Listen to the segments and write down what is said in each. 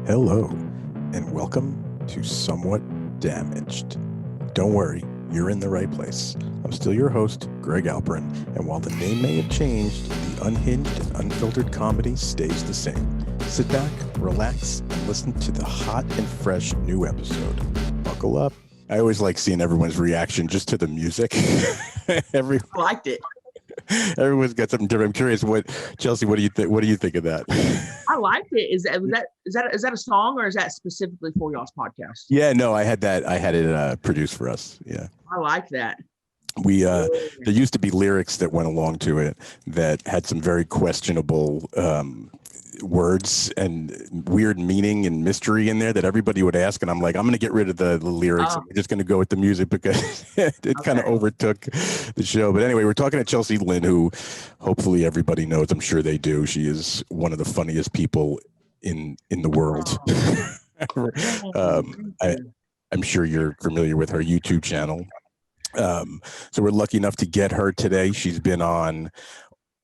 Hello, and welcome to Somewhat Damaged. Don't worry, you're in the right place. I'm still your host, Greg Alperin, and while the name may have changed, the unhinged and unfiltered comedy stays the same. Sit back, relax, and listen to the hot and fresh new episode. Buckle up. I always like seeing everyone's reaction just to the music. I liked it. Everyone's got something different. I'm curious, Chelcie, what do you think? What do you think of that? I liked it. Is that a song, or is that specifically for y'all's podcast? Yeah, no, I had it produced for us. Yeah, I like that. There used to be lyrics that went along to it that had some very questionable words and weird meaning and mystery in there that everybody would ask, and I'm like, I'm going to get rid of the lyrics. I'm just going to go with the music because it kind of overtook the show. But anyway, we're talking to Chelcie Lynn, who hopefully everybody knows. I'm sure they do. She is one of the funniest people in the world. I'm sure you're familiar with her YouTube channel. So we're lucky enough to get her today. She's been on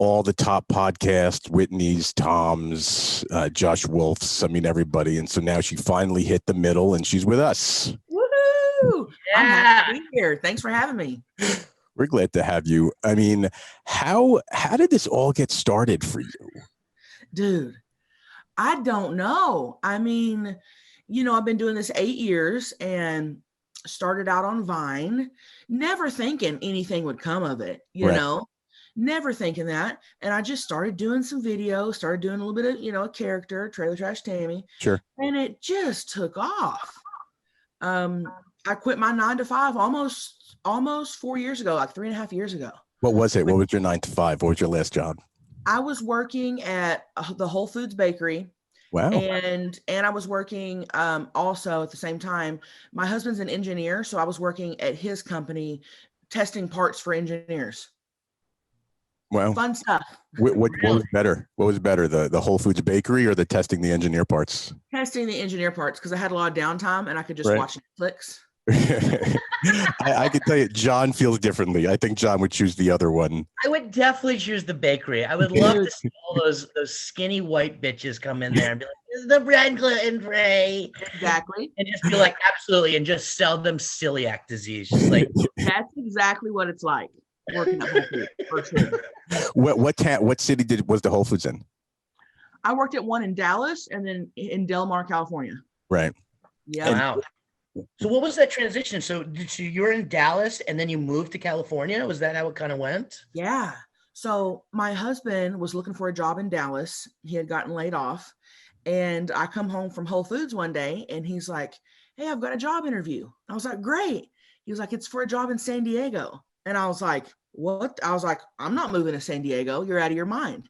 all the top podcasts, Whitney's, Tom's, Josh Wolf's, I mean, everybody. And so now she finally hit the middle and she's with us. Woohoo! Yeah. I'm happy to be here. Thanks for having me. We're glad to have you. I mean, how did this all get started for you? Dude, I don't know. I mean, I've been doing this 8 years and started out on Vine, never thinking anything would come of it, you know? Never thinking that. And I just started doing some videos, started doing a little bit of, a character, Trailer Trash Tammy. Sure. And it just took off. I quit my 9-to-5 almost 4 years ago, like 3.5 years ago. What was it? What was your 9-to-5? What was your last job? I was working at the Whole Foods bakery. Wow. And I was working also at the same time. My husband's an engineer, so I was working at his company testing parts for engineers. Wow. Fun stuff. What was better? What was better, the Whole Foods bakery or the testing the engineer parts? Testing the engineer parts, because I had a lot of downtime and I could just watch Netflix. I can tell you, John feels differently. I think John would choose the other one. I would definitely choose the bakery. I would love to see all those skinny white bitches come in there and be like, "This is the bread gluten free." Exactly. And just be like, absolutely, and just sell them celiac disease. Just like that's exactly what it's like working at Whole Foods, for sure. What city was the Whole Foods in? I worked at one in Dallas and then in Del Mar, California. Right. Yeah. Wow. So what was that transition? So you were in Dallas and then you moved to California? Was that how it kind of went? Yeah. So my husband was looking for a job in Dallas. He had gotten laid off. And I come home from Whole Foods one day and he's like, "Hey, I've got a job interview." I was like, "Great." He was like, "It's for a job in San Diego." And I was like, "What?" I was like, "I'm not moving to San Diego. You're out of your mind.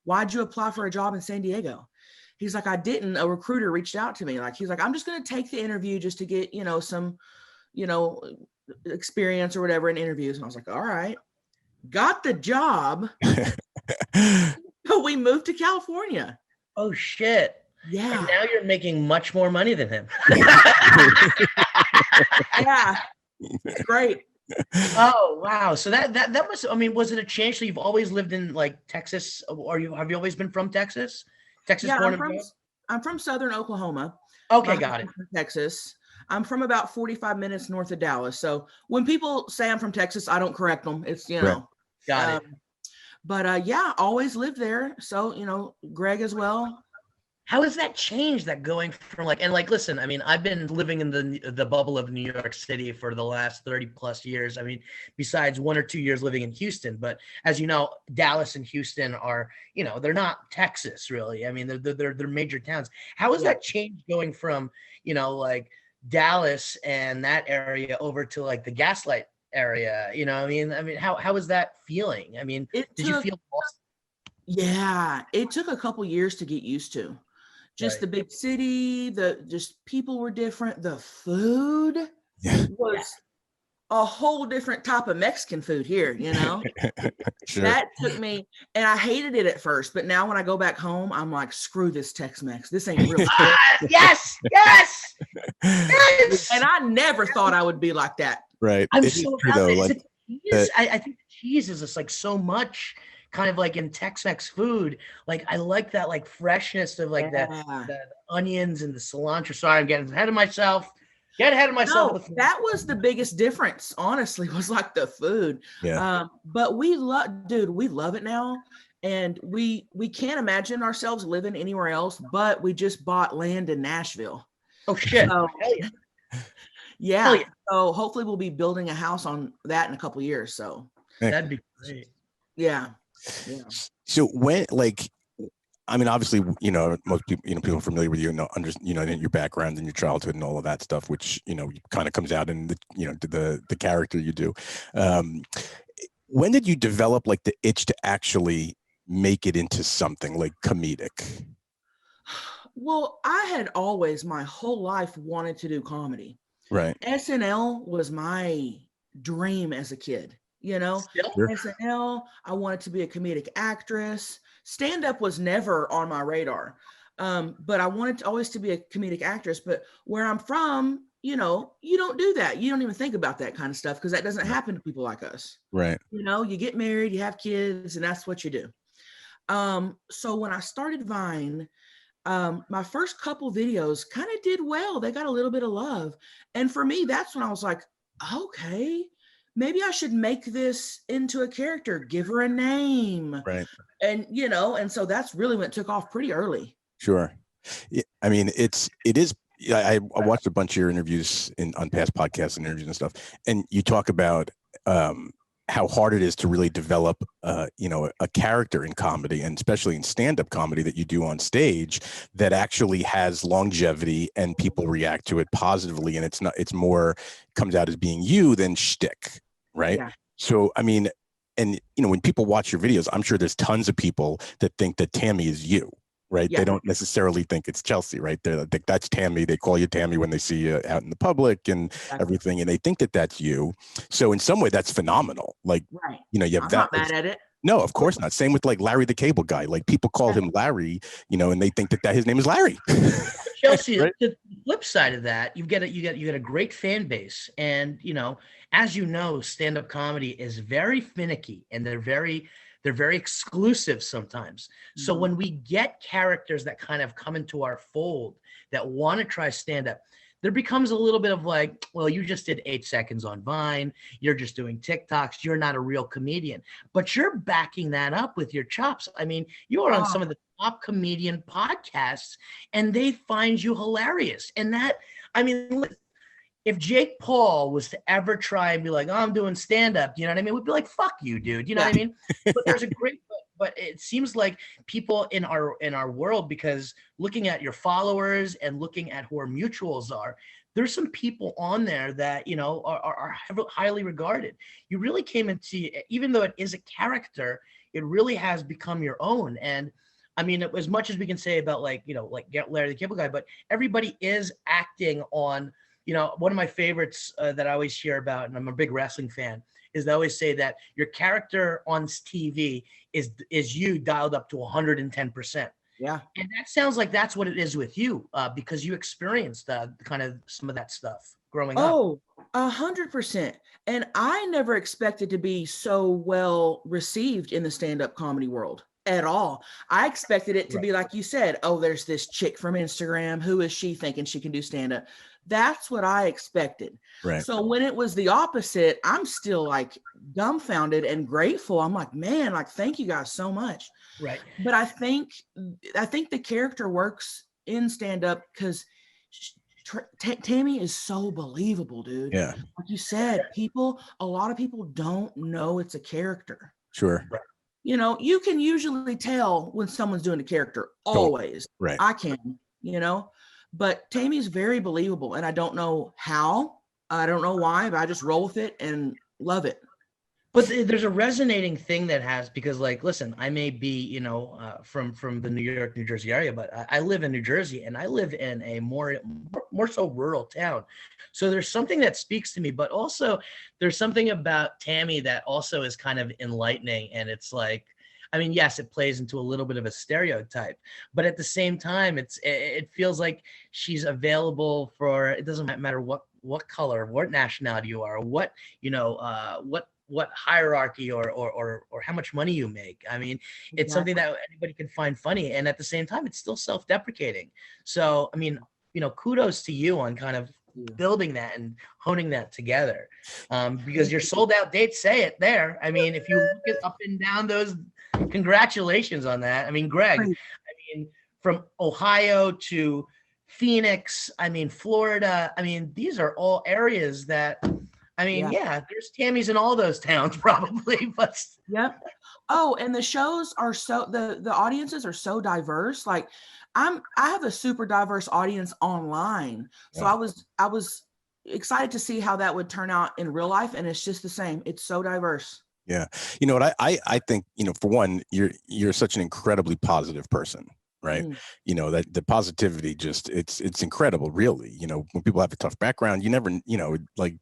Why'd you apply for a job in San Diego?" He's like, "I didn't. A recruiter reached out to me." He's like, "I'm just going to take the interview just to get, some, experience or whatever in interviews." And I was like, "All right." Got the job. But we moved to California. Oh, shit. Yeah. And now you're making much more money than him. Yeah. Great. Oh, wow. So that was, was it a change? So you've always lived in like Texas, or have you always been from Texas? Yeah, I'm from Southern Oklahoma. Okay, got it. Texas. I'm from about 45 minutes north of Dallas. So when people say I'm from Texas, I don't correct them. It's, Right. Got it. But yeah, always lived there. So, Greg as well. How has that changed, that going from listen, I've been living in the bubble of New York City for the last 30 plus years. Besides 1 or 2 years living in Houston, but as you know, Dallas and Houston are, they're not Texas really. They're major towns. How has that changed going from, Dallas and that area over to like the Gaslight area? How is that feeling? Did you feel lost? Yeah, it took a couple years to get used to. Just the big city, just people were different. The food was a whole different type of Mexican food here, Sure. That took me, and I hated it at first, but now when I go back home, I'm like, screw this Tex-Mex. This ain't real. Yes. And I never thought I would be like that. Right. I'm so true, though. I think the cheese is just like so much kind of like in Tex-Mex food. Like I like that like freshness of like the onions and the cilantro. Sorry, I'm getting ahead of myself. Get ahead of myself. No, that was the biggest difference, honestly, was like the food. Yeah. But we love it now. And we can't imagine ourselves living anywhere else, but we just bought land in Nashville. Oh shit. So, Hell yeah. yeah. Hell yeah. So hopefully we'll be building a house on that in a couple of years. So That'd be great. yeah. So when, like, I mean, obviously, you know, most people, you know, people familiar with you know, in your background and your childhood and all of that stuff, which, you know, kind of comes out in the, you know, the character you do. When did you develop like the itch to actually make it into something like comedic? Well, I had always my whole life wanted to do comedy. Right. SNL was my dream as a kid, you know. Still? SNL, I wanted to be a comedic actress. Stand up was never on my radar. But I wanted to always to be a comedic actress. But where I'm from, you know, you don't do that. You don't even think about that kind of stuff because that doesn't happen to people like us. Right. You know, you get married, you have kids, and that's what you do. So when I started Vine, my first couple videos kind of did well. They got a little bit of love. And for me, that's when I was like, okay, maybe I should make this into a character, give her a name. Right. And, you know, and so that's really when it took off pretty early. Sure. I mean, it is. I watched a bunch of your interviews on past podcasts and interviews and stuff, and you talk about how hard it is to really develop, you know, a character in comedy, and especially in stand-up comedy that you do on stage, that actually has longevity and people react to it positively, and it's more comes out as being you than shtick, right? Yeah. So, I mean, and you know, when people watch your videos, I'm sure there's tons of people that think that Tammy is you. Right. Yeah. They don't necessarily think it's Chelcie, right? They think that's Tammy. They call you Tammy when they see you out in the public and everything. And they think that that's you. So in some way, that's phenomenal. Like, Right. you know, you have I'm that. not mad at it. No, of course not. Same with like Larry the Cable Guy. Like people call him Larry, you know, and they think that his name is Larry. Chelcie, Right? the flip side of that, you get a great fan base. And, you know, as you know, stand-up comedy is very finicky and they're very exclusive sometimes. So when we get characters that kind of come into our fold that want to try stand-up, there becomes a little bit of like, well, you just did 8 seconds on Vine. You're just doing TikToks. You're not a real comedian, but you're backing that up with your chops. I mean, you are on some of the top comedian podcasts and they find you hilarious. And that, I mean, if Jake Paul was to ever try and be like, oh, I'm doing stand-up, you know what I mean? We'd be like, fuck you, dude. You know what I mean? But there's a great, but it seems like people in our world, because looking at your followers and looking at who our mutuals are, there's some people on there that, you know, are highly regarded. You really came into, even though it is a character, it really has become your own. And I mean, as much as we can say about like, you know, like get Larry the Cable Guy, but everybody is acting on, you know, one of my favorites that I always hear about, and I'm a big wrestling fan, is they always say that your character on TV is you dialed up to 110%. Yeah. And that sounds like that's what it is with you, because you experienced kind of some of that stuff growing up. Oh, 100%. And I never expected to be so well received in the stand-up comedy world at all. I expected it to be like you said, oh, there's this chick from Instagram. Who is she thinking she can do stand-up? That's what I expected. Right. So when it was the opposite, I'm still like dumbfounded and grateful. I'm like, man, like, thank you guys so much. Right. But I think the character works in stand-up because Tammy is so believable, dude. Yeah. Like you said, a lot of people don't know it's a character. Sure. Right. You know, you can usually tell when someone's doing a character, always. Right. I can, you know, but Tammy's very believable, and I don't know how, I don't know why, but I just roll with it and love it. But there's a resonating thing that has, because like, listen, I may be, you know, from the New York, New Jersey area, but I live in New Jersey and I live in a more so rural town. So there's something that speaks to me, but also there's something about Tammy that also is kind of enlightening. And it's like, I mean, yes, it plays into a little bit of a stereotype, but at the same time, it feels like she's available for, it doesn't matter what color, what nationality you are, what, you know, what what hierarchy or how much money you make. I mean, it's something that anybody can find funny, and at the same time, it's still self-deprecating. So, I mean, kudos to you on kind of building that and honing that together, because your sold out dates say it there. I mean, if you look at up and down those, congratulations on that. I mean, Greg, I mean, from Ohio to Phoenix, I mean, Florida, I mean, these are all areas that, I mean, yeah, there's Tammys in all those towns probably, but yep. Oh, and the shows are the audiences are so diverse. Like I have a super diverse audience online. So I was excited to see how that would turn out in real life. And it's just the same. It's so diverse. Yeah. You know what? I think, for one, you're such an incredibly positive person. Right. That the positivity it's incredible, really. When people have a tough background, you never, like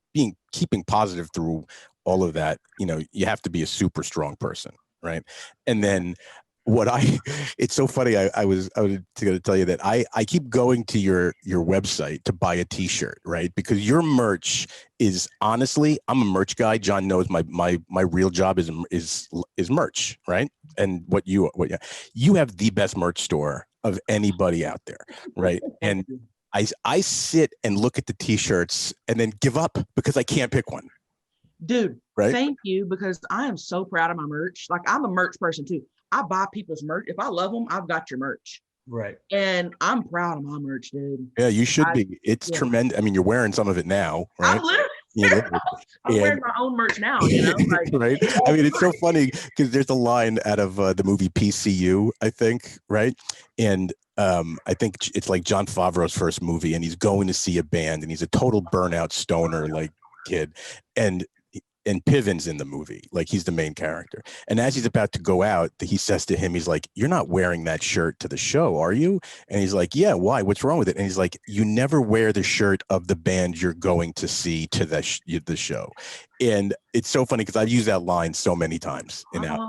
keeping positive through all of that, you have to be a super strong person. Right. And then it's so funny. I was going to tell you that I keep going to your website to buy a t-shirt, right? Because your merch is, honestly, I'm a merch guy. John knows my real job is merch, right? And what you have the best merch store of anybody out there, right? And I sit and look at the t-shirts and then give up because I can't pick one. Dude, right? Thank you, because I am so proud of my merch. Like, I'm a merch person too. I buy people's merch. If I love them, I've got your merch. Right. And I'm proud of my merch, dude. Yeah, you should be. It's tremendous. I mean, you're wearing some of it now, right? I'm wearing my own merch now, like, right? I mean, it's so funny because there's a line out of the movie PCU, I think, right? And I think it's like Jon Favreau's first movie, and he's going to see a band, and he's a total burnout stoner like kid, and Piven's in the movie, like he's the main character. And as he's about to go out, he says to him, he's like, "You're not wearing that shirt to the show, are you?" And he's like, "Yeah, why? What's wrong with it?" And he's like, "You never wear the shirt of the band you're going to see to the show." And it's so funny because I've used that line so many times in Out.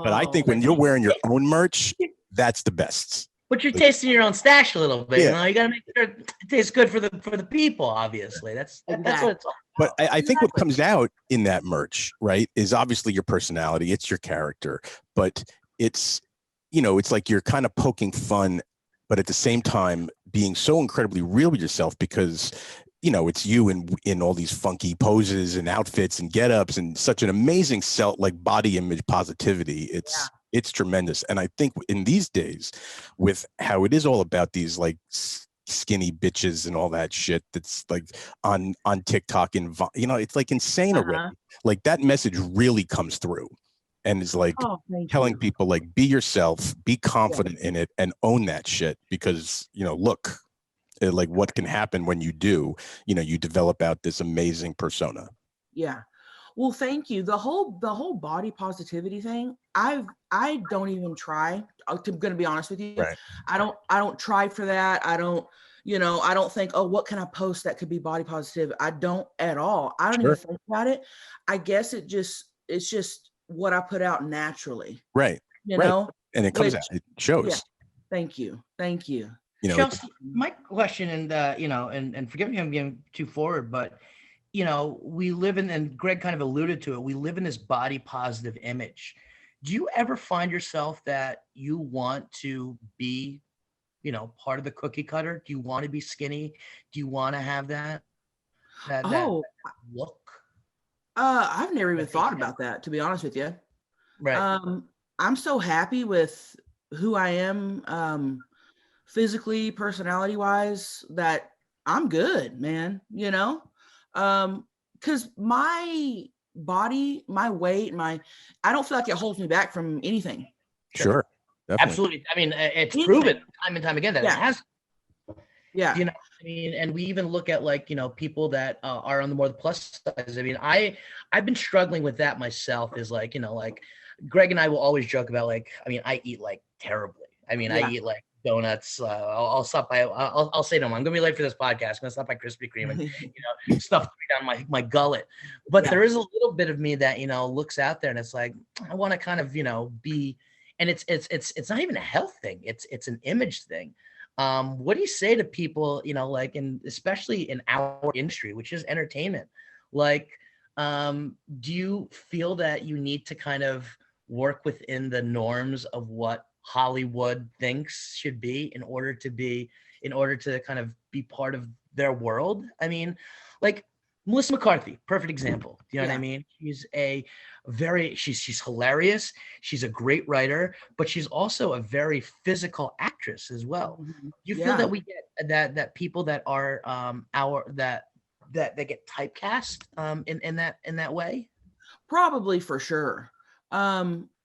But I think when you're wearing your own merch, that's the best. But you're tasting your own stash a little bit. You got to make sure it tastes good for the people. Obviously, that's what it's all. But I think what comes out in that merch, right, is obviously your personality. It's your character, but it's like you're kind of poking fun, but at the same time being so incredibly real with yourself because it's you in all these funky poses and outfits and get-ups and such an amazing body image positivity. It's tremendous. And I think in these days, with how it is all about these like skinny bitches and all that shit that's like on TikTok and it's like insane already. Like that message really comes through and is like telling people like, be yourself, be confident in it, and own that shit because look like what can happen when you do, you develop out this amazing persona. Yeah. Well, thank you. The whole body positivity thing, I don't even try. I'm going to be honest with you. Right. I don't try for that. I don't think, oh, what can I post that could be body positive? I don't at all. I don't even think about it. I guess it's just what I put out naturally. Right. And it comes out. It shows. Yeah. Thank you. Chelcie, my question, and and forgive me if I'm getting too forward, but we live in, and Greg kind of alluded to it, we live in this body positive image. Do you ever find yourself that you want to be, part of the cookie cutter? Do you want to be skinny? Do you want to have that look? I've never even thought about that, to be honest with you. Right. I'm so happy with who I am, physically, personality wise, that I'm good, man, because my body, my weight, I don't feel like it holds me back from anything. Sure. Definitely. Absolutely. I mean, it's proven time and time again that it has. Yeah. I mean, and we even look at like, people that are on the more plus size. I mean, I've been struggling with that myself, is like, like Greg and I will always joke about like, I mean, I eat like terribly. I mean, I eat like donuts. I'll stop by. I'll say to him, I'm gonna be late for this podcast. I'm gonna stop by Krispy Kreme and stuff down my gullet. But there is a little bit of me that looks out there and it's like I want to kind of be, and it's not even a health thing. It's an image thing. What do you say to people? Like, and especially in our industry, which is entertainment, like. Do you feel that you need to kind of work within the norms of what Hollywood thinks should be in order to kind of be part of their world? I mean, like Melissa McCarthy, perfect example. You know what I mean? She's hilarious. She's a great writer, but she's also a very physical actress as well. Mhm. Do you feel that we get that people that are that they get typecast in that way? Probably, for sure. I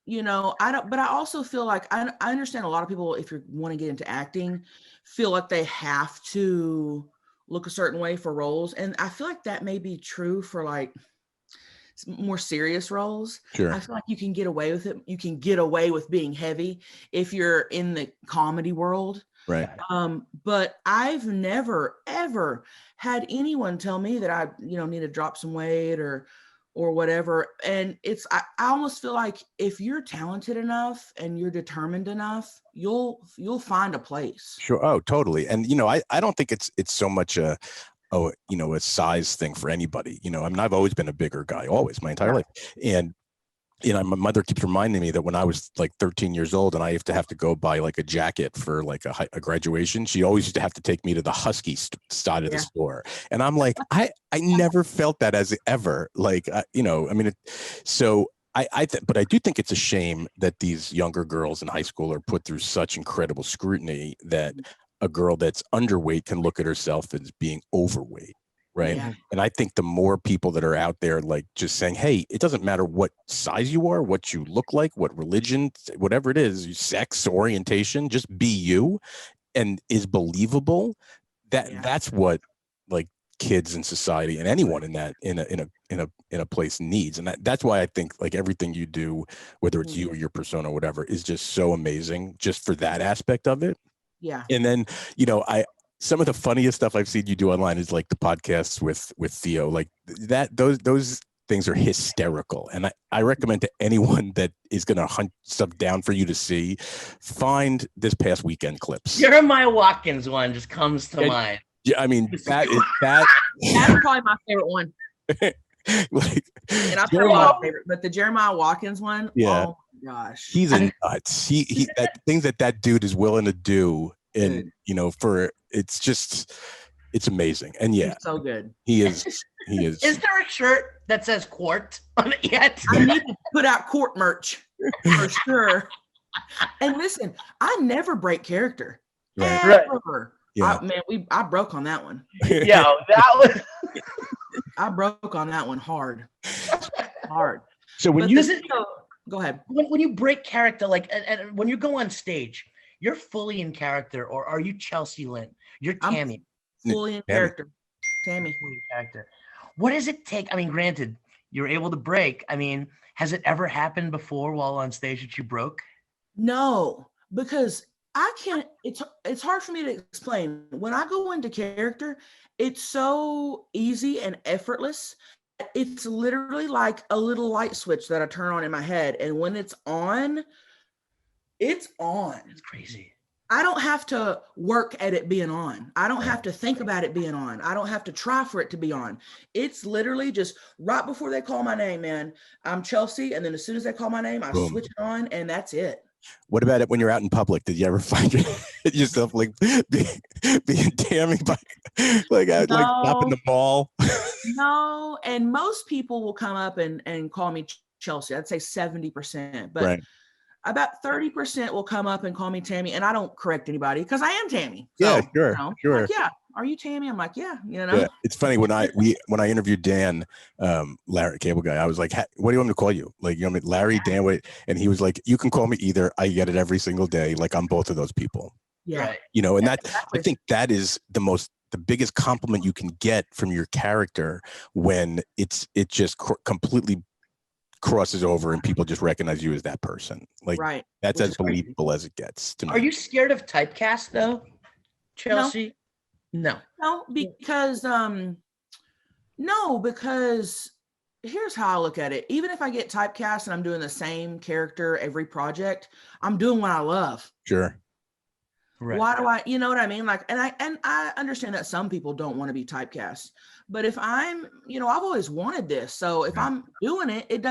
don't, but I also feel like I understand a lot of people, if you want to get into acting, feel like they have to look a certain way for roles. And I feel like that may be true for like more serious roles. Sure. I feel like you can get away with it. You can get away with being heavy if you're in the comedy world. Right. But I've never ever had anyone tell me that I, need to drop some weight or whatever. And I almost feel like if you're talented enough and you're determined enough, you'll find a place. Sure. Oh, totally. And I don't think it's so much a size thing for anybody. I mean, I've always been a bigger guy, always, my entire life. And my mother keeps reminding me that when I was like 13 years old and I have to go buy like a jacket for like a graduation, she always used to have to take me to the Husky side of the store. And I'm like, I never felt that as ever. Like, I mean, but I do think it's a shame that these younger girls in high school are put through such incredible scrutiny that a girl that's underweight can look at herself as being overweight. Right. Yeah. And I think the more people that are out there, like just saying, hey, it doesn't matter what size you are, what you look like, what religion, whatever it is, sex, orientation, just be you and is believable. That's what like kids in society and anyone in a place needs. And that's why I think like everything you do, whether it's you or your persona or whatever, is just so amazing just for that aspect of it. Yeah. And then, some of the funniest stuff I've seen you do online is like the podcasts with Theo, like that, those things are hysterical. And I recommend to anyone that is going to hunt stuff down for you to see, find this past weekend clips. Jeremiah Watkins one just comes to mind. Yeah, I mean, that's probably my favorite one. Like, and I've heard a lot of favorite, but the Jeremiah Watkins one, oh my gosh. He's a nuts. He that things that dude is willing to do. And it's amazing. And he's so good. He is. Is there a shirt that says Court on it yet? I need to put out Court merch for sure. And listen, I never break character. Right. Ever. Yeah. I broke on that one. Yeah, that was. I broke on that one hard. So when go ahead. When you break character, like and when you go on stage, you're fully in character, or are you Chelcie Lynn? You're Tammy. I'm fully in character. Tammy. Fully in character. What does it take? I mean, granted, you're able to break. I mean, has it ever happened before while on stage that you broke? No, because I can't. It's hard for me to explain. When I go into character, it's so easy and effortless. It's literally like a little light switch that I turn on in my head, and when it's on. It's on. It's crazy. I don't have to work at it being on. I don't have to think about it being on. I don't have to try for it to be on. It's literally just right before they call my name, man. I'm Chelcie. And then as soon as they call my name, I switch it on and that's it. What about it when you're out in public? Did you ever find yourself like being Tammy like up in the mall? No. And most people will come up and call me Chelcie. I'd say 70%. But about 30% will come up and call me Tammy, and I don't correct anybody because I am Tammy. So, sure. Like, are you Tammy? I'm like, yeah. Yeah. It's funny when I interviewed Dan, Larry, cable guy. I was like, what do you want me to call you? Like, Larry, Dan, wait, and he was like, you can call me either. I get it every single day. Like, I'm both of those people. Yeah. And that exactly. I think that is the biggest compliment you can get from your character when it just completely crosses over and people just recognize you as that person. Like that's as believable as it gets to me. Are you scared of typecast though, Chelcie? No, because here's how I look at it. Even if I get typecast and I'm doing the same character every project, I'm doing what I love. Sure. Right. Why do I, you know what I mean? Like, and I understand that some people don't want to be typecast, but if I'm, I've always wanted this. So if I'm doing it, that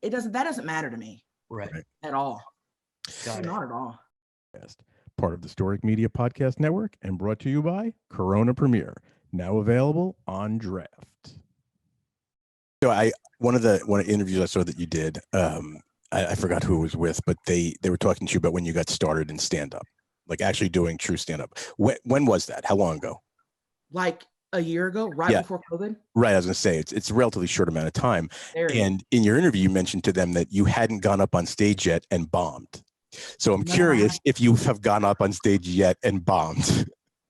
doesn't matter to me. Right. At all. Got it. Not at all. Part of the Storic Media Podcast Network and brought to you by Corona Premier, now available on Draft. So one of the interviews I saw that you did, I forgot who it was with, but they were talking to you about when you got started in stand-up, like actually doing true stand-up. When was that? How long ago? Like a year ago, right before COVID. Right. I was going to say it's a relatively short amount of time. And in your interview, you mentioned to them that you hadn't gone up on stage yet and bombed. So I'm curious if you have gone up on stage yet and bombed.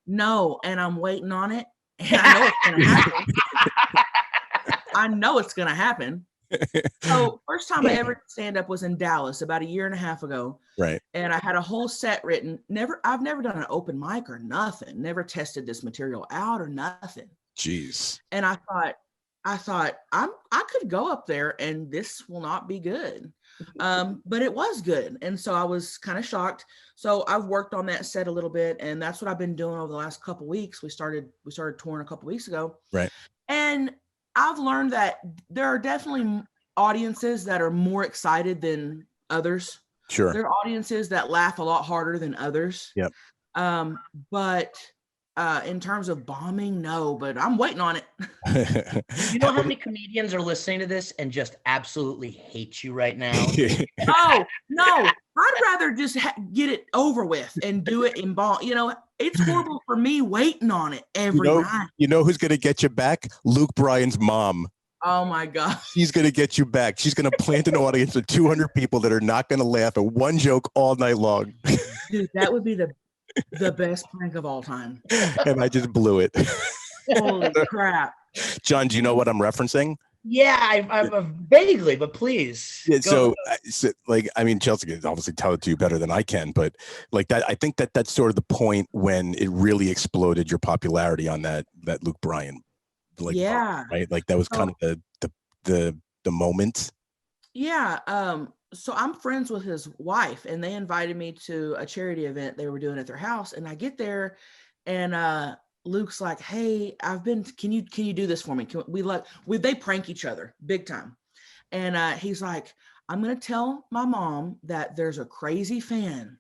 No, and I'm waiting on it. And I know it's going to happen. I know it's going to happen. So first time I ever did stand up was in Dallas about a year and a half ago. Right. And I had a whole set written. I've never done an open mic or nothing. Never tested this material out or nothing. Jeez. And I thought I could go up there and this will not be good. But it was good. And so I was kind of shocked. So I've worked on that set a little bit, and that's what I've been doing over the last couple of weeks. We started touring a couple of weeks ago. Right. And I've learned that there are definitely audiences that are more excited than others. Sure. There are audiences that laugh a lot harder than others. Yep. But in terms of bombing, no, but I'm waiting on it. You know how many comedians are listening to this and just absolutely hate you right now? No, I'd rather just get it over with and do it in bomb. It's horrible for me waiting on it every night. You know who's going to get you back? Luke Bryan's mom. Oh my God. She's going to get you back. She's going to plant an audience of 200 people that are not going to laugh at one joke all night long. Dude, that would be the best prank of all time. And I just blew it. Holy crap. John, do you know what I'm referencing? Yeah, I'm vaguely, but please. Yeah, so Chelcie can obviously tell it to you better than I can, but like that, I think that's sort of the point when it really exploded your popularity on that Luke Bryan. Right. Like that was kind of the moment. Yeah. So I'm friends with his wife, and they invited me to a charity event they were doing at their house. And I get there, and Luke's like, "Hey, can you do this for me? They prank each other big time." And he's like, "I'm going to tell my mom that there's a crazy fan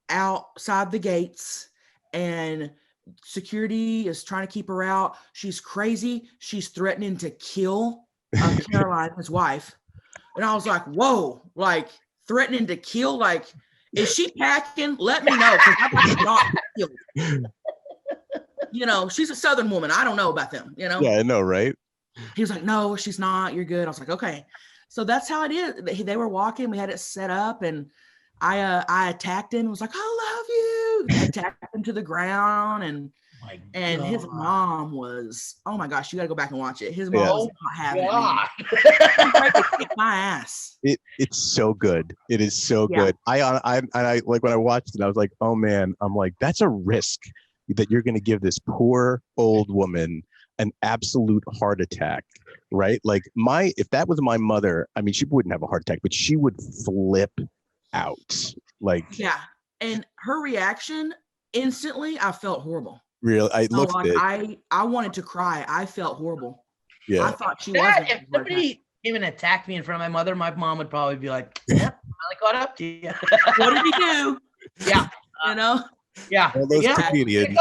outside the gates, and security is trying to keep her out. She's crazy. She's threatening to kill Caroline, his wife." And I was like, whoa, like threatening to kill, like, is she packing? Let me know, because I'm not killed. She's a Southern woman. I don't know about them, Yeah, I know, right? He was like, no, she's not. You're good. I was like, okay. So that's how it is. They were walking. We had it set up, and I attacked him and was like, I love you. I attacked him to the ground, and his mom was, oh my gosh, you got to go back and watch it. His mom was not having it. Kick my ass. It's so good. It is so good. I like when I watched it, I was like, oh man, I'm like, that's a risk that you're going to give this poor old woman an absolute heart attack, right? Like if that was my mother, I mean, she wouldn't have a heart attack, but she would flip out. Like, yeah. And her reaction instantly, I felt horrible. Real, I looked at I wanted to cry. I felt horrible. Yeah, I thought she was. If somebody came and attacked me in front of my mother, my mom would probably be like, "Yeah, I caught up to you." What did he do? Yeah, Yeah. All those comedians,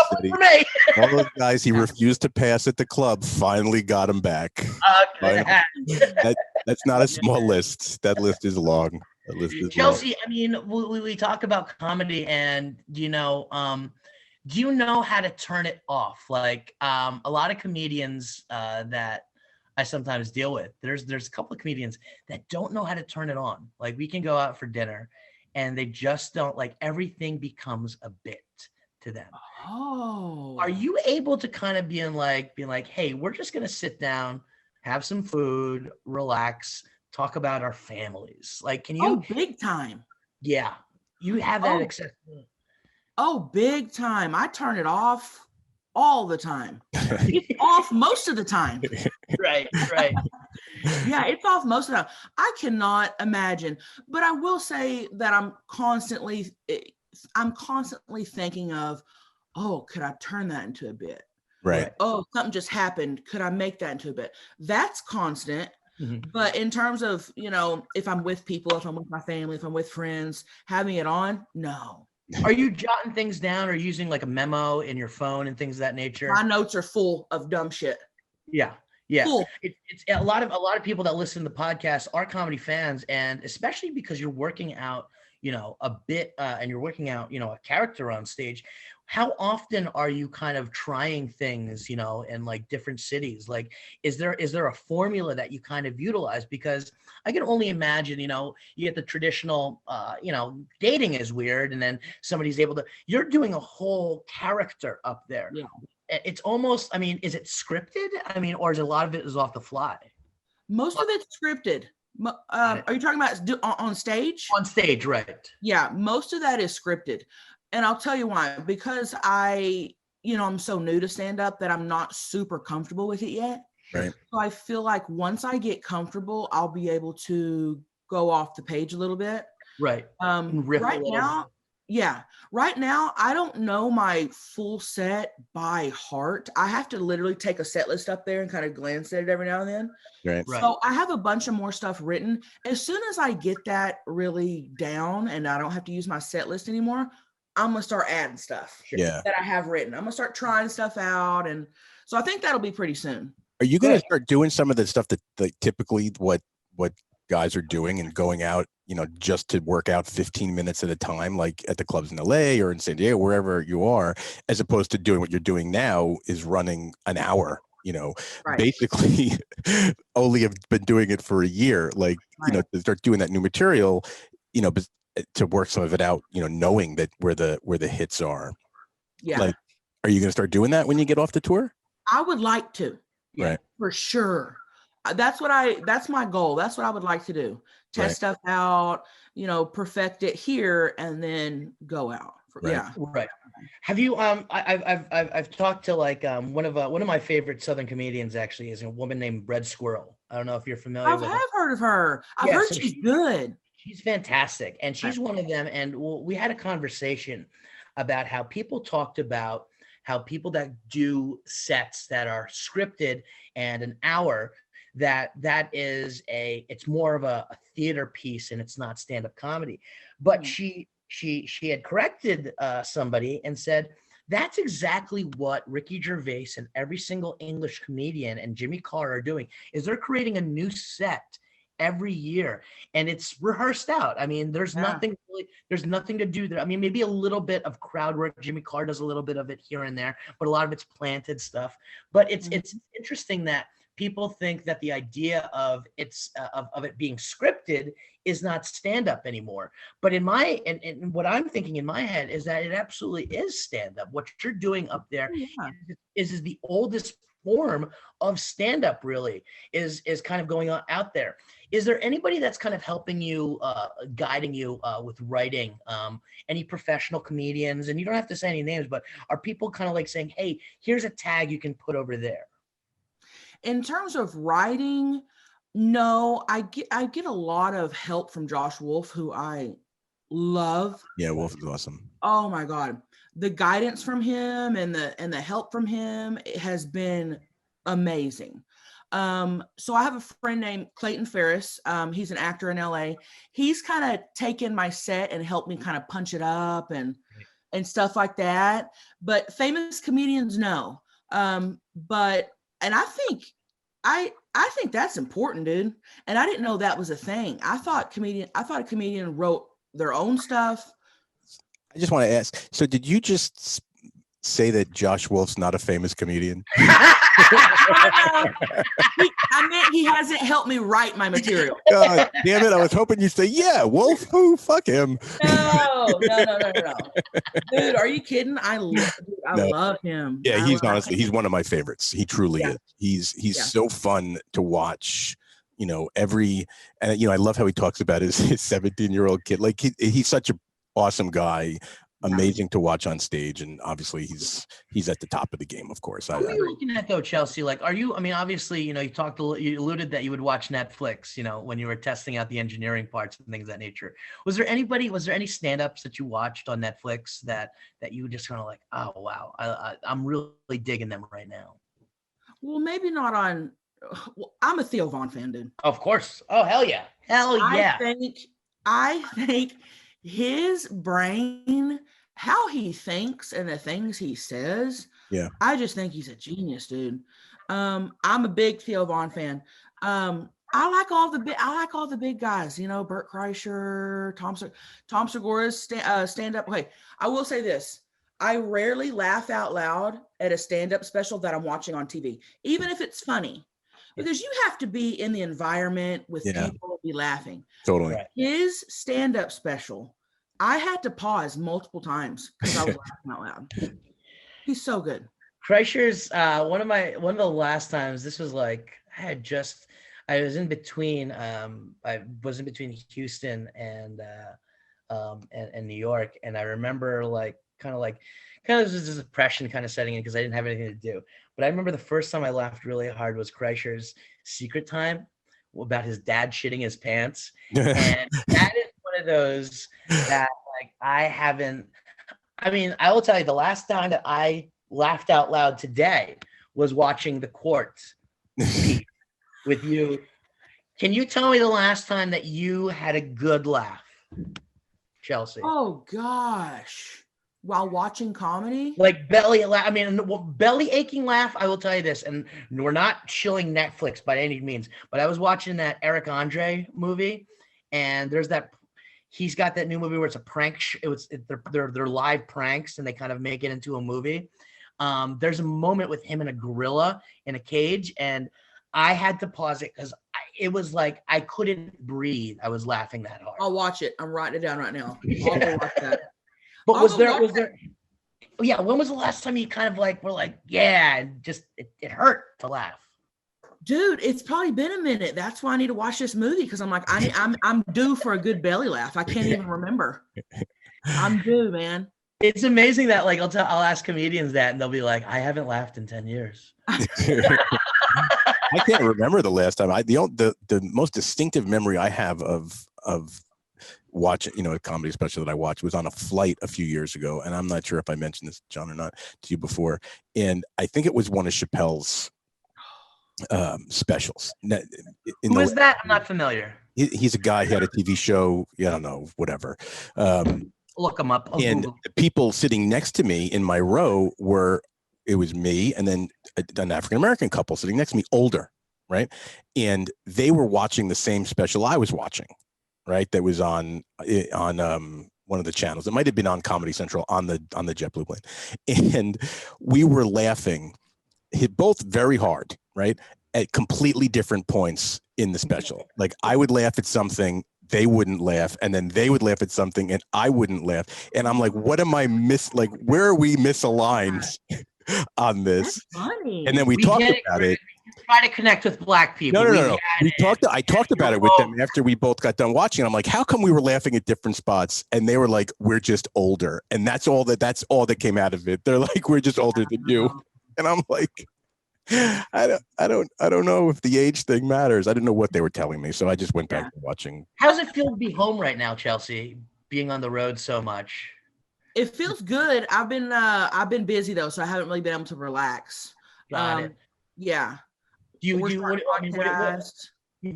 all those guys he refused to pass at the club, finally got him back. That's not a small list. That list is long. That list is Chelcie, long. I mean, we talk about comedy, and do you know how to turn it off? Like a lot of comedians that I sometimes deal with, there's a couple of comedians that don't know how to turn it on. Like we can go out for dinner and they just don't, like, everything becomes a bit to them. Oh. Are you able to kind of being like, hey, we're just going to sit down, have some food, relax, talk about our families? Like, can you? Oh, big time. Yeah. You have that accessibility. Oh, big time. I turn it off all the time. It's off most of the time. Right. Yeah, it's off most of the time. I cannot imagine, but I will say that I'm constantly I'm constantly thinking of, oh, could I turn that into a bit? Right. Oh, something just happened. Could I make that into a bit? That's constant. Mhm. But in terms of, if I'm with people, if I'm with my family, if I'm with friends, having it on, no. Are you jotting things down or using like a memo in your phone and things of that nature? My notes are full of dumb shit. Yeah. Yeah. Full. It's a lot of people that listen to the podcast are comedy fans, and especially because you're working out, a bit and you're working out, a character on stage. How often are you kind of trying things, in like different cities? Like, is there a formula that you kind of utilize? Because I can only imagine, you get the traditional, dating is weird, and then somebody's able to, you're doing a whole character up there. Yeah. It's almost, is it scripted? Or is a lot of it is off the fly? Most of it's scripted. Are you talking about on stage? On stage, right. Yeah, most of that is scripted. And I'll tell you why. Because I'm so new to stand up that I'm not super comfortable with it yet. Right. So I feel like once I get comfortable, I'll be able to go off the page a little bit. Right. Right now, I don't know my full set by heart. I have to literally take a set list up there and kind of glance at it every now and then. Right. So I have a bunch of more stuff written. As soon as I get that really down and I don't have to use my set list anymore, I'm going to start adding stuff that I have written. I'm going to start trying stuff out. And so I think that'll be pretty soon. Are you going to start doing some of the stuff that typically what guys are doing and going out, just to work out 15 minutes at a time, like at the clubs in LA or in San Diego, wherever you are, as opposed to doing what you're doing now is running an hour, basically only have been doing it for a year, like, to start doing that new material, but to work some of it out, knowing that where the hits are. Yeah. Like, are you going to start doing that when you get off the tour? I would like to. Right. For sure. That's my goal. That's what I would like to do. Test stuff out, perfect it here and then go out. Yeah. Right. Have you, I've talked to like, one of my favorite Southern comedians actually is a woman named Bread Squirrel. I don't know if you're familiar with her. I have heard of her. I've heard she's good. She's fantastic. And she's one of them. And we had a conversation about how people talked about how people that do sets that are scripted and an hour, that is it's more of a theater piece and it's not stand-up comedy. But she had corrected somebody and said, that's exactly what Ricky Gervais and every single English comedian and Jimmy Carr are doing, is they're creating a new set every year and it's rehearsed out. There's nothing to do there. Maybe a little bit of crowd work. Jimmy Carr does a little bit of it here and there, but a lot of it's planted stuff. But it's interesting that people think that the idea of it being scripted is not stand-up anymore. But in what I'm thinking in my head is that it absolutely is stand-up. What you're doing up there is the oldest form of stand-up, really, is kind of going on out there. Is there anybody that's kind of helping you, guiding you with writing? Any professional comedians? And you don't have to say any names, but are people kind of like saying, hey, here's a tag you can put over there? In terms of writing, no, I get a lot of help from Josh Wolf, who I love. Yeah, Wolf is awesome. Oh my God. The guidance from him and the help from him has been amazing. So I have a friend named Clayton Ferris. He's an actor in LA. He's kind of taken my set and helped me kind of punch it up and stuff like that. But famous comedians, no. And I think that's important, dude. And I didn't know that was a thing. I thought a comedian wrote their own stuff. I just want to ask, so did you just say that Josh Wolf's not a famous comedian? I meant he hasn't helped me write my material. God damn it. I was hoping you'd say, yeah, Wolf, who? Fuck him. No. Dude, are you kidding? I love him. Yeah, he's one of my favorites. He truly is. He's so fun to watch. I love how he talks about his 17-year-old kid. Like he's such an awesome guy. amazing to watch on stage, and obviously he's at the top of the game, of course. What are you looking at though, Chelcie? Like, are you? I mean, obviously, you alluded that you would watch Netflix, when you were testing out the engineering parts and things of that nature. Was there any stand-ups that you watched on Netflix that you just kind of like, oh wow, I'm really digging them right now? Well, maybe not on. Well, I'm a Theo Von fan, dude. Of course. Oh hell yeah, I think his brain, how he thinks and the things he says. Yeah. I just think he's a genius, dude. I'm a big Theo Von fan. I like all the big guys, Bert Kreischer, Tom Segura's stand up. Okay, I will say this. I rarely laugh out loud at a stand-up special that I'm watching on TV, even if it's funny, because you have to be in the environment with people to be laughing. Totally. His stand-up special, I had to pause multiple times because I was laughing out loud. He's so good. Kreischer's one of the last times. This was like I was in between. I was in between Houston and New York, and I remember kind of this depression kind of setting in because I didn't have anything to do. But I remember the first time I laughed really hard was Kreischer's Secret Time about his dad shitting his pants. And that is one of those that I will tell you, the last time that I laughed out loud today was watching The Court with you. Can you tell me the last time that you had a good laugh, Chelcie? Oh gosh. While watching comedy? Like belly aching laugh, I will tell you this, and we're not shilling Netflix by any means, but I was watching that Eric Andre movie, and he's got that new movie where it's a prank. They're live pranks, and they kind of make it into a movie. There's a moment with him and a gorilla in a cage, and I had to pause it because it was like I couldn't breathe. I was laughing that hard. I'll watch it. I'm writing it down right now. I'll go watch that. But was there? Yeah. When was the last time you kind of were like, yeah, it hurt to laugh? Dude, it's probably been a minute. That's why I need to watch this movie because I'm like, I'm due for a good belly laugh. I can't even remember. I'm due, man. It's amazing that I'll ask comedians that and they'll be like, I haven't laughed in 10 years. I can't remember the last time. The most distinctive memory I have of watching, a comedy special that I watched was on a flight a few years ago, and I'm not sure if I mentioned this, John, or not to you before. And I think it was one of Chappelle's specials. Who is that? I'm not familiar. He's a guy. He had a TV show. I don't know, whatever. Look him up. And the people sitting next to me in my row it was me and then an African-American couple sitting next to me, older, right? And they were watching the same special I was watching, right? That was on one of the channels. It might have been on Comedy Central on the JetBlue plane. And we were laughing both very hard, right? At completely different points in the special. Like I would laugh at something, they wouldn't laugh, and then they would laugh at something and I wouldn't laugh. And I'm like, what am I where are we misaligned on this? That's funny. And then we talked about it. Try to connect with Black people. No. I talked about it with them after we both got done watching. I'm like, how come we were laughing at different spots? And they were like, we're just older. And that's all that came out of it. They're like, we're just older than you. And I'm like, I don't know if the age thing matters. I didn't know what they were telling me. So I just went back to watching. How does it feel to be home right now, Chelcie, being on the road so much? It feels good. I've been busy though, so I haven't really been able to relax. Got it. Yeah. You've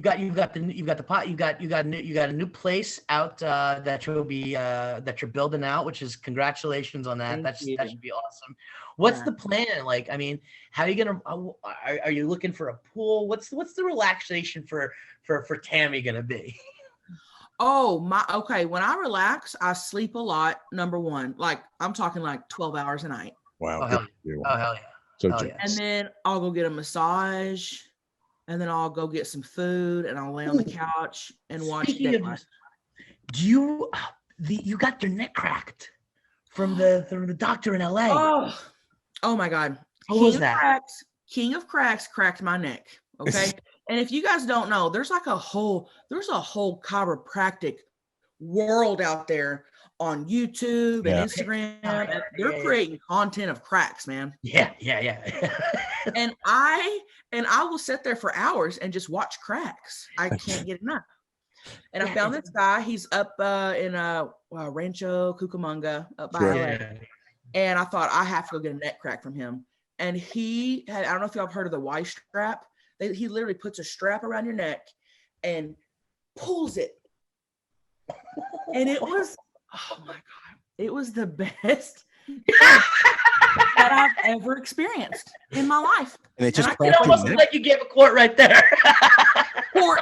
got a new place out that you're building out, which is congratulations on that. That should be awesome. What's the plan? Like, I mean, how are you gonna? Are you looking for a pool? What's the relaxation for Tammy gonna be? Okay. When I relax, I sleep a lot. Number one, I'm talking 12 hours a night. Wow. Oh hell yeah. So and then I'll go get a massage, and then I'll go get some food, and I'll lay on the couch and watch Daylight. You got your neck cracked from the doctor in LA. Oh my God. What was that? King of Cracks cracked my neck. Okay. And if you guys don't know, there's a whole chiropractic world out there on YouTube and Instagram. And they're creating content of cracks, man. Yeah. and I will sit there for hours and just watch cracks. I can't get enough. And I found this guy. He's up in Rancho Cucamonga up by LA. And I thought I have to go get a neck crack from him. And he had, I don't know if y'all have heard of the Y strap. He literally puts a strap around your neck and pulls it. And it was, oh my God, it was the best that I've ever experienced in my life. And it just almost looked like you gave a quart right there. Quart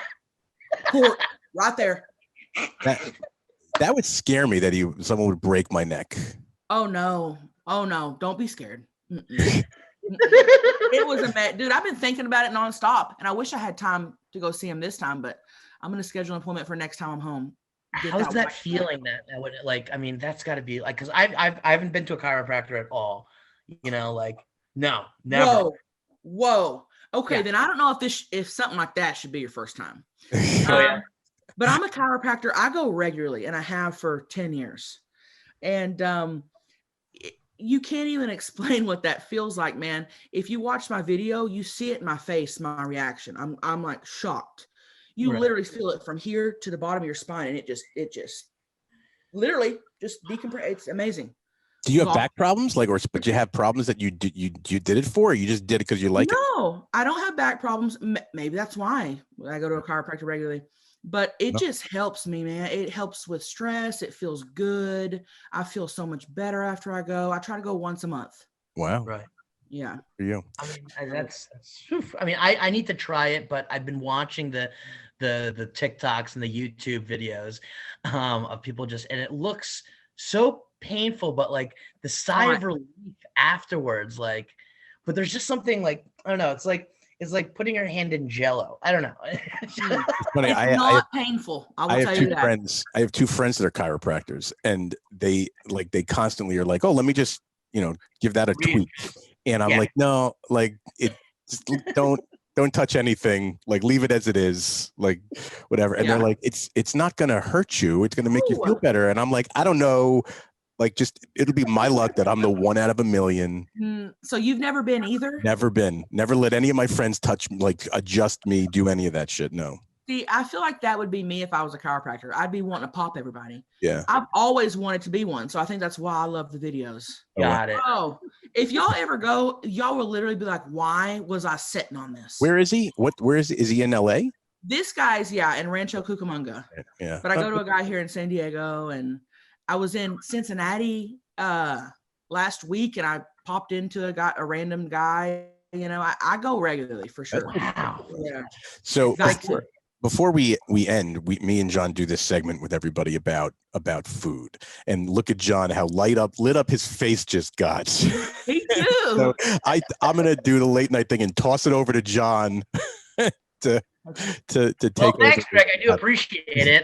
right there. That would scare me that someone would break my neck. Oh no. Don't be scared. It was dude, I've been thinking about it nonstop, and I wish I had time to go see him this time, but I'm going to schedule an appointment for next time I'm home. How's that feeling that would, like, I mean, that's got to be like, because I haven't been to a chiropractor at all, you know, like, no, never. Whoa. Okay, then I don't know if something like that should be your first time. But I'm a chiropractor. I go regularly, and I have for 10 years. And you can't even explain what that feels like, man. If you watch my video, you see it in my face, my reaction. I'm like shocked. You literally feel it from here to the bottom of your spine, and it just literally just decompress. It's amazing. Do you have back problems, but you have problems that you did it for, or you just did it because you like it? No, I don't have back problems. Maybe that's why I go to a chiropractor regularly. But it just helps me, man. It helps with stress. It feels good. I feel so much better after I go. I try to go once a month. Wow. Right. Yeah. For you. I mean, that's I mean, I need to try it, but I've been watching the TikToks and the YouTube videos of people and it looks so painful, but like the sigh of relief afterwards, like, but there's just something like, I don't know, it's like putting your hand in Jello. I don't know. It's funny. It's not painful. I will tell you that. I have two friends that are chiropractors, and they constantly are like, "Oh, let me just, give that a tweak." And I'm like, "No, like just don't touch anything. Like leave it as it is. Like whatever." And they're like, "It's not going to hurt you. It's going to make you feel better." And I'm like, "I don't know. Like, just it'll be my luck that I'm the one out of a million." So you've never been either? Never been. Never let any of my friends touch, like, adjust me, do any of that shit. No. See, I feel like that would be me if I was a chiropractor. I'd be wanting to pop everybody. Yeah. I've always wanted to be one, so I think that's why I love the videos. Got it. Oh, if y'all ever go, y'all will literally be like, "Why was I sitting on this?" Where is he? Where is he? Is he in LA? This guy's in Rancho Cucamonga. Yeah. But I go to a guy here in San Diego, and I was in Cincinnati last week, and I popped into a random guy. I go regularly for sure. Wow. Yeah. So before we end, me and John do this segment with everybody about food, and look at John, how lit up his face just got. Me too. So I'm gonna do the late night thing and toss it over to John to take. Well, thanks, Greg. I do appreciate it.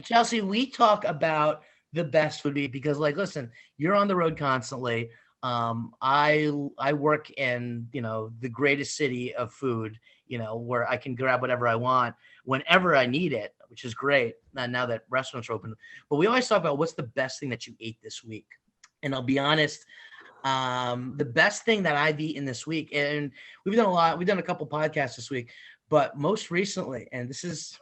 Chelcie, we talk about the best food because, like, listen, you're on the road constantly. I work in, the greatest city of food, where I can grab whatever I want whenever I need it, which is great. Now that restaurants are open, but we always talk about what's the best thing that you ate this week. And I'll be honest, the best thing that I've eaten this week, and we've done a couple podcasts this week, but most recently, and this is,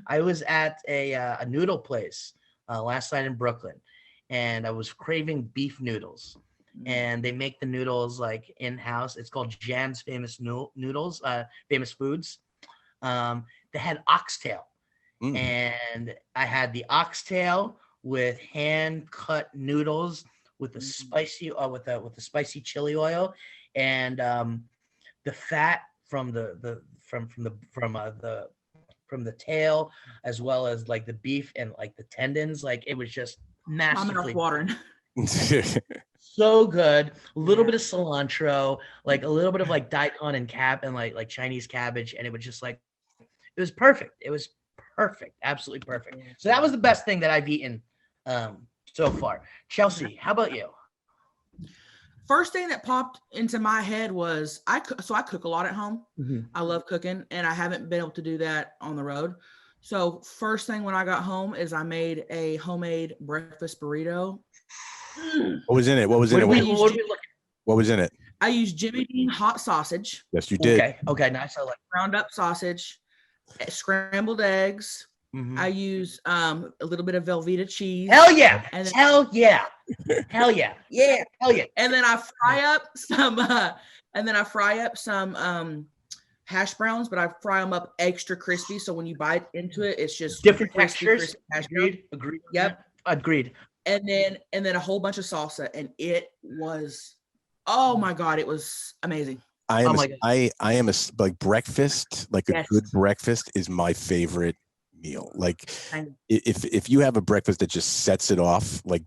I was at a noodle place last night in Brooklyn, and I was craving beef noodles, and they make the noodles like in-house. It's called Jan's Famous Noodles, Famous Foods. They had oxtail, and I had the oxtail with hand-cut noodles with the spicy, with the spicy chili oil, and the fat from the tail, as well as like the beef and like the tendons. Like it was just masterfully watering. So good. A little bit of cilantro, like a little bit of like daikon and like Chinese cabbage, and it was just like, it was perfect. It was perfect, absolutely perfect. So that was the best thing that I've eaten so far. Chelcie, how about you? First thing that popped into my head was I cook a lot at home. I love cooking, and I haven't been able to do that on the road. So first thing when I got home is I made a homemade breakfast burrito. What was in it? What was in it? What are we looking? What was in it? I used Jimmy Dean hot sausage, Yes, you did. Okay, nice. I like. ground up sausage, scrambled eggs. Mhm. I use a little bit of Velveeta cheese. Hell yeah! And then, Hell yeah! Hell yeah! yeah. Hell yeah! And then I fry up some hash browns, but I fry them up extra crispy. So when you bite into it, it's just Different crispy, textures. crispy hash browns. Agreed. Yep. Agreed. And then a whole bunch of salsa, and it was, oh my God, it was amazing. I am like breakfast, like a good breakfast is my favorite meal. Like if you have a breakfast that just sets it off, like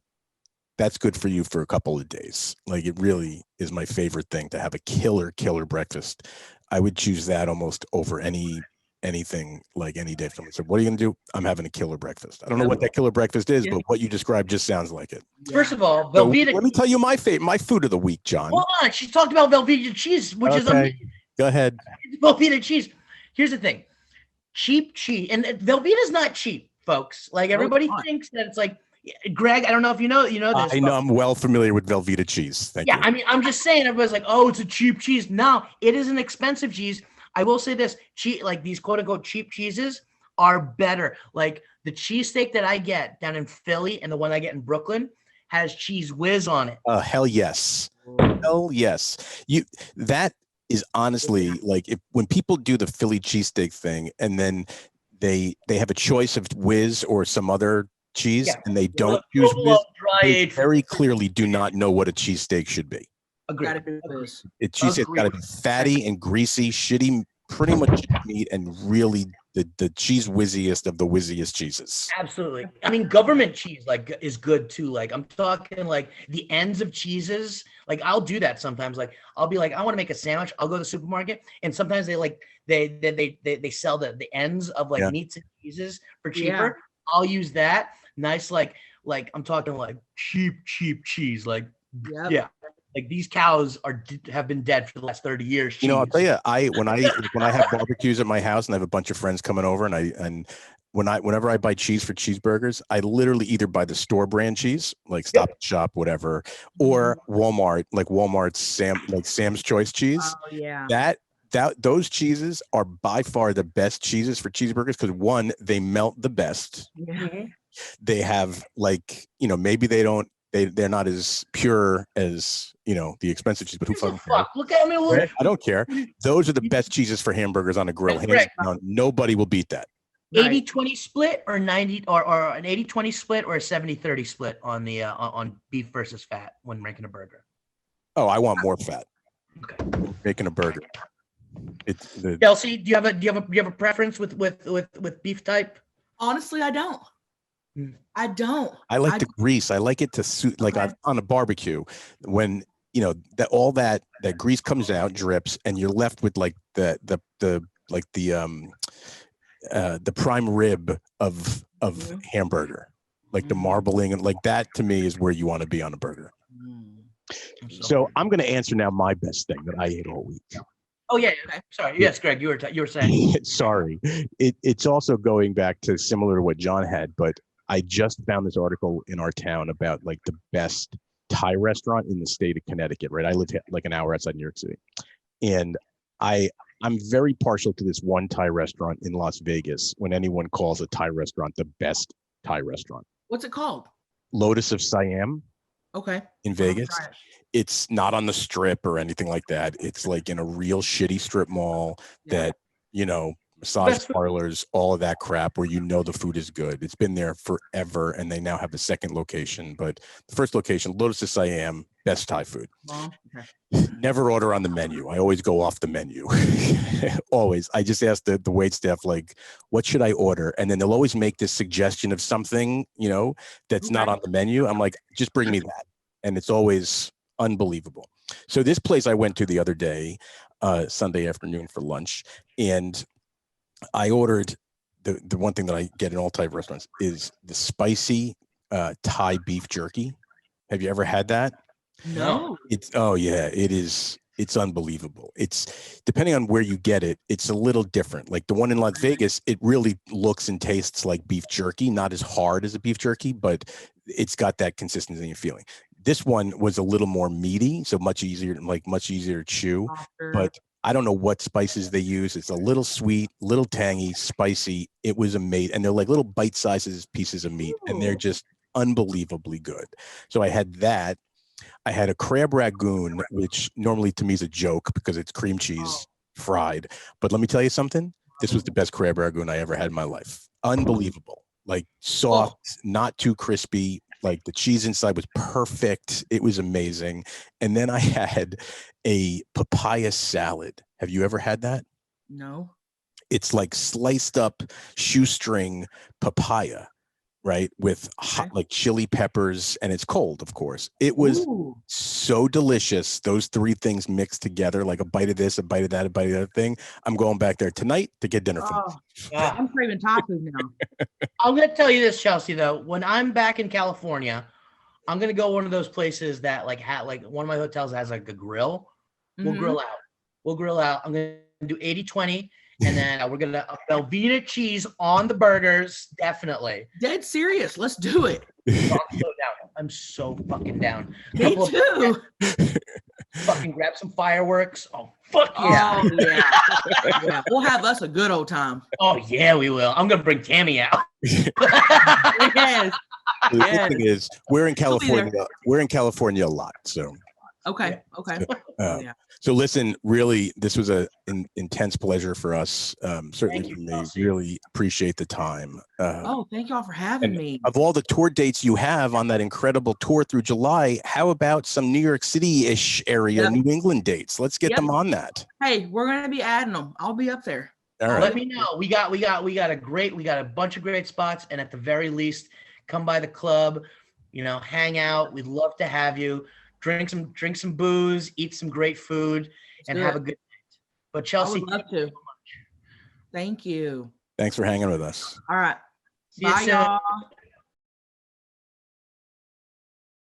that's good for you for a couple of days. Like it really is my favorite thing to have a killer breakfast. I would choose that almost over anything like any day. Someone said, "What are you gonna do?" I'm having a killer breakfast. I don't know what that killer breakfast is, but what you described just sounds like it. First of all, So Velveeta. let me tell you my food of the week, John. Hold on, she talked about Velveeta cheese, which is amazing. Go ahead. Velveeta cheese. Here's the thing: cheap cheese, and Velveeta's not cheap, folks. Like everybody thinks that it's like. Greg, I don't know if you know this. I know I'm well familiar with Velveeta cheese. Thank you. I mean, I'm just saying. Everybody's like, "Oh, it's a cheap cheese." No, it is an expensive cheese. I will say this: like these quote unquote cheap cheeses are better. Like the cheesesteak that I get down in Philly and the one I get in Brooklyn has cheese whiz on it. Hell yes. Hell yes. That is honestly like when people do the Philly cheesesteak thing and then they have a choice of whiz or some other cheese and they don't choose whiz, they very clearly do not know what a cheesesteak should be. Agreed. Cheese's got to be fatty and greasy, shitty, pretty much meat, and really the cheese whizziest of the whizziest cheeses. Absolutely. I mean, government cheese like is good too. Like I'm talking like the ends of cheeses. Like I'll do that sometimes. Like I'll be like, I want to make a sandwich. I'll go to the supermarket, and sometimes they sell the ends of like meats and cheeses for cheaper. Yeah. I'll use that. Nice, like I'm talking like cheap cheese. Like like these cows have been dead for the last 30 years. Cheese. You know, I'll tell you, when I have barbecues at my house and I have a bunch of friends coming over, and whenever I buy cheese for cheeseburgers, I literally either buy the store brand cheese, like Stop and Shop, whatever, or Walmart, like Walmart's Sam's Choice cheese. Oh yeah. Those cheeses are by far the best cheeses for cheeseburgers because one, they melt the best. Yeah. They have maybe they're not as pure as the expensive cheese, but who fucking cares? Look at me. Look. I don't care. Those are the best cheeses for hamburgers on a grill. Hands down, nobody will beat that. 80-20 split or 90 or an 80-20 split or a 70-30 split on the on beef versus fat when making a burger. Oh, I want more fat. Okay. Making a burger. Chelcie, do you have a preference with beef type? Honestly, I don't. I don't. I like the grease. I like it to suit on a barbecue when that all that grease comes out, drips, and you're left with like the prime rib of hamburger, like the marbling, and like that to me is where you want to be on a burger. So I'm going to answer now my best thing that I ate all week. Oh yeah. Okay. Sorry. Yes, Greg, you were saying. Sorry. It's also going back to similar to what John had, but I just found this article in our town about like the best Thai restaurant in the state of Connecticut, right? I live like an hour outside New York City. And I'm very partial to this one Thai restaurant in Las Vegas when anyone calls a Thai restaurant the best Thai restaurant. What's it called? Lotus of Siam. Okay. In Vegas. It's not on the strip or anything like that. It's like in a real shitty strip mall that, massage parlors, all of that crap where the food is good. It's been there forever, and they now have a second location. But the first location, Lotus of Siam, best Thai food. Okay. Never order on the menu. I always go off the menu. Always. I just ask the waitstaff, like, what should I order? And then they'll always make this suggestion of something, that's not on the menu. I'm like, just bring me that. And it's always unbelievable. So this place I went to the other day, Sunday afternoon for lunch, and I ordered the one thing that I get in all Thai restaurants is the spicy Thai beef jerky. Have you ever had that? No. It is It's unbelievable. It's depending on where you get it, it's a little different. Like the one in Las Vegas, it really looks and tastes like beef jerky, not as hard as a beef jerky, but it's got that consistency and feeling. This one was a little more meaty, so much easier to chew. But I don't know what spices they use. It's a little sweet, little tangy, spicy. It was amazing. And they're like little bite-sized pieces of meat, and they're just unbelievably good. So I had that. I had a crab ragoon, which normally to me is a joke because it's cream cheese fried. But let me tell you something. This was the best crab ragoon I ever had in my life. Unbelievable. Like soft, not too crispy. Like the cheese inside was perfect. It was amazing. And then I had a papaya salad. Have you ever had that? No. It's like sliced up shoestring papaya, right? With hot, like chili peppers, and it's cold, of course. It was so delicious. Those three things mixed together, like a bite of this, a bite of that, a bite of that thing. I'm going back there tonight to get dinner from I'm craving tacos now. I'm going to tell you this, Chelcie, though. When I'm back in California, I'm going to go one of those places that like one of my hotels has like a grill. We'll grill out. I'm going to do 80-20. And then we're going to Velveeta cheese on the burgers. Definitely. Dead serious. Let's do it. I'm so fucking down. Me too. Fucking grab some fireworks. Oh, fuck yeah. Oh, yeah. Yeah. We'll have us a good old time. Oh, yeah, we will. I'm going to bring Tammy out. Yes. The good thing is we're in California. We're in California a lot. So. Okay. So listen, really, this was an intense pleasure for us. Certainly for me. Really appreciate the time. Thank you all for having me. Of all the tour dates you have on that incredible tour through July, how about some New York City-ish area, New England dates? Let's get them on that. Hey, we're gonna be adding them. I'll be up there. All right. Let me know. We got a bunch of great spots, and at the very least, come by the club, hang out. We'd love to have you. Drink some booze, eat some great food, and have a good night. But Chelcie, I would love to. Thank you. Thanks for hanging with us. All right. See you Bye, soon. y'all.